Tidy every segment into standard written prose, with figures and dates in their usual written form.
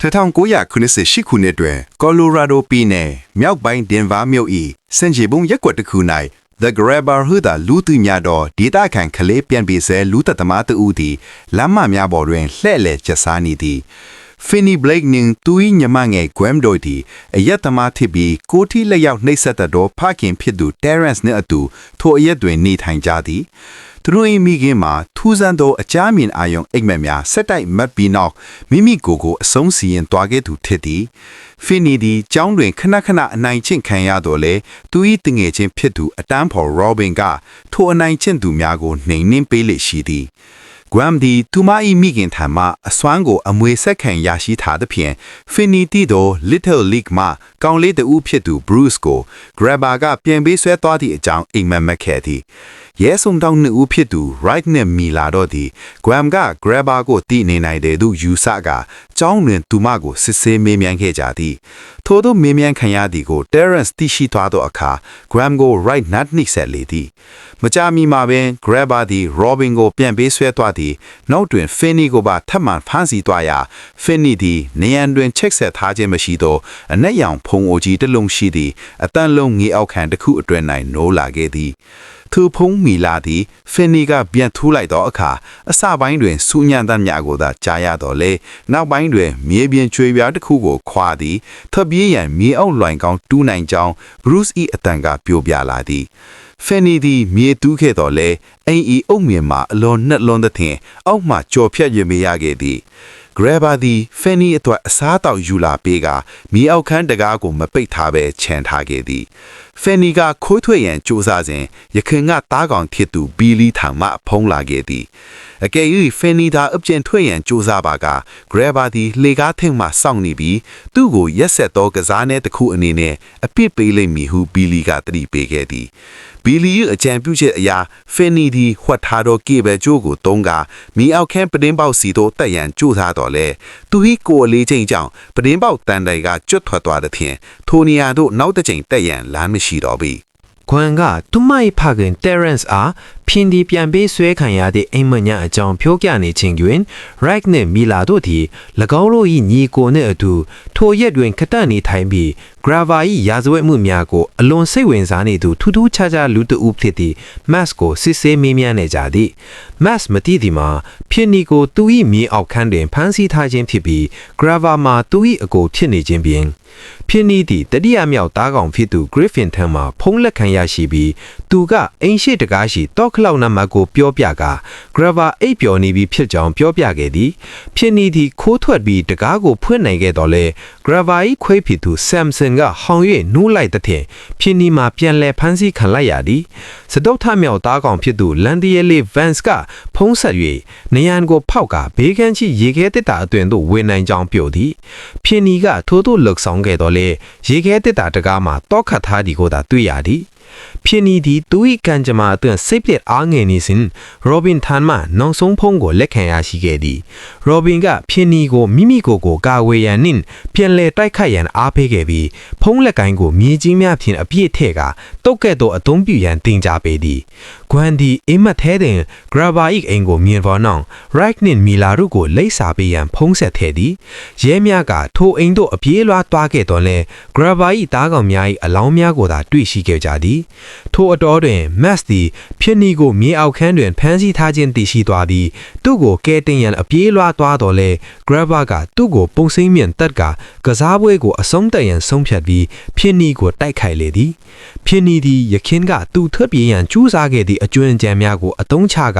1998ခုနှစ်တွင်ကော်လိုရာဒိုပြည်နယ်မြောက်ပိုင်းဒင်ဗာမြို့၏စင်ကြေပုံရက်ကွက်တစ်ခု၌ The Grabber ဟုသာလူသူများသောဒေတာခန်ခလေးပြန်ပြေဆဲလူသက်သမားတဦးသည်လမ်းမများပေါ်တွင်လှဲ့လေကျဆားနေသည် Finney Blake နှင့်သူ၏ညီမငယ် Graham တို့သည်အရက်သမားဖြစ်ပြီးကိုထီလက်ရောက်နှိပ်စက်သောဖခင်ဖြစ်သူ Terence နှင့်အတူထိုအရက်တွင်နေထိုင်ကြသည်သူတို့၏မိခင်မှာထူးဆန်းသောအကြမ်းမြင်အာရုံအိမ်မက်များဆက်တိုက်မတ်ပြီးနောက်မိမိကိုယ်ကိုအဆုံးစီရင်သွားခဲ့သူဖြစ်သည် Finney သည်ကျောင်းတွင်ခဏခဏအနိုင်ကျင့်ခံရတော့လေသူ၏တငယ်ချင်းဖြစ်သူအတန်းဖော် Robin ကထိုအနိုင်ကျင့်သူများကိုနှိမ်နင်းပေးလေရှိသည် Graham သည်သူမ၏မိခင်ထံမှအစွမ်းကိုအမွေဆက်ခံရရှိထားသဖြင့် Finney တီသော Little League မှကောင်းလေးတဦးဖြစ်သူ Bruce ကို Grabber ကပြန်ပေးဆွဲသွားသည့်အကြောင်းအိမ်မက်မက်ခဲ့သည်ရဲဆုံတောင်းနှစ်ဦးဖြစ်သူ Wright နှင့်မီလာတော့သည် Graham က Grabber ကိုတည်နေနိုင်တဲ့သူယူဆကကျောင်းတွင်သူမကိုစစ်ဆေးမေးမြန်းခဲ့ကြသည်ထို့သောမေးမြန်းခံရသည်ကို Terence သိရှိသွားသောအခါ Graham ကို Wright နတ်နှိပ်စက်လေသည်မကြာမီမှာပင် Grabber သည် Robin ကိုပြန်ပေးဆွဲသွားသည်နောက်တွင် Finney ကိုပါထပ်မံဖမ်းဆီးသွားရာ Finney သည်နေရန်တွင်ချိတ်ဆက်ထားခြင်းမရှိသောအနက်ရောင်ဖုံအိုကြီးတစ်လုံးရှိသည်အတန်လုံးငေအောက်ခံတစ်ခုအတွင်၌နိုးလာခဲ့သည်သူဖုံးမီလာသည် Finney ကပြန်ထူးလိုက်သောအခါအစပိုင်းတွင်စူးညံသမျှကိုသာကြားရတော့လေနောက်ပိုင်းတွင်မြေပြင်ချွေပြားတစ်ခုကိုခွာသည်ထပ်ပြေးရန်မြေအောက်လွိုင်ကောင်းတူးနိုင်ကြောင်း Bruce ၏အတန်ကပြိုပြလာသည် Finney သည်မြေတူးခဲ့တော့လေအိမ်ဤအုပ်မြင်မှာအလွန်နှက်လွန်းသဖြင့်အောက်မှကြော်ဖြတ်ရမေရခဲ့သည် Grabber သည် Finney အတွက်အစားတောက်ယူလာပေးကမြေအောက်ခန်းတကားကိုမပိတ်ထားဘဲခြံထားခဲ့သည် Finney ကခိုးထွက်ရန်ကြိုးစားစဉ်ရခင်ကတားကောင်ဖြစ်သူ Billy ထံမှဖုံးလာခဲ့သည်အကယ်၍ Finney သာအပြင်ထွက်ရန်ကြိုးစားပါက Grabber သည်လေကားထင်းမှစောင့်နေပြီးသူ့ကိုရက်ဆက်သောကစားနယ်တစ်ခုအနေနဲ့အပြစ်ပေးလိမ့်မည်ဟု Billy ကသတိပေးခဲ့သည်Billy ၏အကြံပြုချက်အရာ Finney သည်ဝှက်ထားသောကေဘယ်ကျိုးကိုတုံးကမိအောက်ခန်းပတင်းပေါက်စီသို့တက်ရန်ကြိုးစားတော်လဲသူ၏ကိုယ်လေးချိန်ကြောင့်ပတင်းပေါက်တန်တိုင်ကကျွတ်ထွက်သွားသဖြင့်ထိုနေရာသို့နောက်တစ်ချိန်တက်ရန်လမ်းမရှိတော့ပြီခွန်ကသူမ၏ဖခင် Terence အားFinney ပြန်ပေးဆွဲခံရသည့်အိမ်မက်များအကြောင်းပြောပြနေခြင်းတွင် Wright နှင့်မီလာတို့သည်၎င်းတို့၏ညီကိုနှင့်အတူထိုရက်တွင်ခတနေထိုင်ပြီး Grabber ၏ရာဇဝတ်မှုများကိုအလွန်စိတ်ဝင်စားနေသူထူးထူးခြားခြားလူတဦးဖြစ်သည့် Max ကိုစစ်ဆေးမေးမြန်းနေကြသည် Max မသိသည်မှာ Finney ကိုသူ၏မြေအောက်ခန်းတွင်ဖမ်းဆီးထားခြင်းဖြစ်ပြီး Grabber မှာသူ၏အကိုဖြစ်နေခြင်းပင် Finney သည်တတိယမြောက်သားကောင်ဖြစ်သူ Griffin ထံမှဖုံးလက်ခံရရှိပြီးသူကအိမ်ရှိတကားရှိတော့ခလောက်နမကိုပြောပြက Grabber အိပ်ပျော်နေပြီးဖြစ်ကြောင်းပြောပြခဲ့သည် Finney သည်ခိုးထွက်ပြီးတကားကိုဖွင့်နိုင်ခဲ့တော့လေ Grabber ၏ခွေးဖြစ်သူ Samson ကဟောင်၍နိုးလိုက်တဲ့ထင် Finney မှာပြန်လဲဖမ်းဆီးခံလိုက်ရသည်စတုထမြောက်သားကောင်ဖြစ်သူ Landiele Vance ကဖုံးဆက်၍နေရန်ကိုဖောက်ကဘေးကန်းချီရေခဲတစ်တာအတွင်သို့ဝင်နိုင်ကြောင်းပြောသည် Finney ကထိုးသို့လှုပ်ဆောင်ခဲ့တော့လေရေခဲတစ်တာတကားမှာတောက်ခတ်ထားသည်ကိုသာတွေ့ရသည်Finney သည်သူ၏ကံကြမ္မာအတွင်စိတ်ပြည့်အားငယ်နေစဉ် Robin ထံမှနောက်ဆုံးဖုံးကိုလက်ခံရရှိခဲ့သည် Robin က Finney ကိုမိမိကိုယ်ကိုကာဝေးရန်နှင့်ပြန်လဲတိုက်ခိုက်ရန်အားပေးခဲ့ပြီးဖုံးလက်ကိုင်းကိုမြေကြီးများဖြင့်အပြည့်ထည့်ကတုတ်ကဲ့သို့အသုံးပြုရန်တင်ကြပေသည် Gwen သည်အိမ်မက်ထဲတွင် Grabber ၏အိမ်ကိုမြင်ပေါ်နောက် Wright နှင့်မီလာတို့ကိုလိပ်စာပေးရန်ဖုံးဆက်ထဲသည်ရဲများကထိုအိမ်သို့အပြေးလွှားသွားခဲ့တော့လဲ Grabber ၏သားကောင်များ၏အလောင်းများကိုသာတွေ့ရှိခဲ့ကြသည်ထိုအတော်တွင် Max သည် Finney ကိုမြေအောက်ခန်းတွင်ဖမ်းဆီးထားခြင်းသိရှိသွားပြီးသူ့ကိုကဲတင်ရန်အပြေးလွှားသွားတော်လဲ Grabber ကသူ့ကိုပုံစိမ့်မြင့်တက်ကကစားပွဲကိုအဆုံးသတ်ရန်ဆုံးဖြတ်ပြီး Finney ကိုတိုက်ခိုက်လေသည် Finney သည်ယခင်ကသူထွက်ပြေးရန်ကြိုးစားခဲ့သည့်အကျွမ်းကြံများကိုအသုံးချက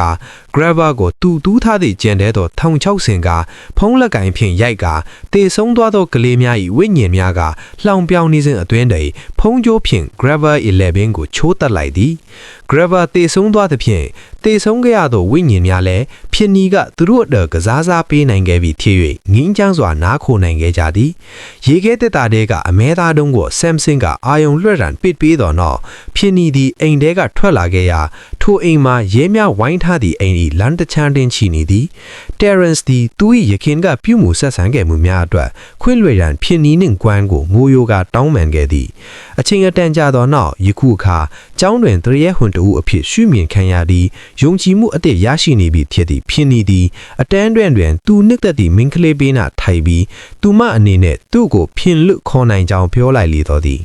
Grabber ကိုသူတူးထားသည့်ကြံထဲသို့ထောင်ချောက်ဆင်ကဖုံးလက်ကိုင်ဖြင့်ရိုက်ကတေဆုံးသွားသောကလေးများ၏ဝိညာဉ်များကလှောင်ပြောင်နေစဉ်အတွင်းတွင်ဖုံးကြိုးဖြင့် Grabber 11ကိုချိုးတက်လိုက်သည် Grabber တေဆုံးသွားသဖြင့်တေဆုံးခဲ့ရသောဝိညာဉ်များလည်း Finney ကသူတို့အတွက်ကစားစားပေးနိုင်ခဲ့ပြီးဖြစ်၍ငင်းချမ်းစွာနားခိုနိုင်ခဲ့ကြသည်ရေခဲတက်တာတဲကအမဲသားတုံးကို Samson ကအာယုံလွှတ်ရန်ပစ်ပေးတော်နောက် Finney သည်အိမ်ထဲကထွက်လာခဲ့ရာထိုအိမ်မှာရဲများဝိုင်းထားသည့်အိမ်၏လမ်းတစ်ချမ်းတွင်ချီနေသည် Terence သည်သူ၏ယခင်ကပြုမှုဆက်ဆံခဲ့မှုများအတွက်ခွင့်လွှဲရန် Finney နှင့် Gwen ကိုငိုယိုကတောင်းပန်ခဲ့သည်အချိန်အတန်ကြာသောနောက်ယခုအခါကျောင်းတွင်တရရဲဟွန် တူအဖြစ်ရှုမြင်ခံရသည့်ယုံကြည်မှုအသစ်ရရှိနေပြီဖြစ်သည့်ဖြစ်နေသည်အတန်းတွင်သူနှစ်သက်သည့်မင်းကလေးပေးနာထိုင်ပြီးသူမအနေနဲ့သူ့ကိုဖင်လွတ်ခေါ်နိုင်ကြောင်းပြောလိုက်လေတော့သည်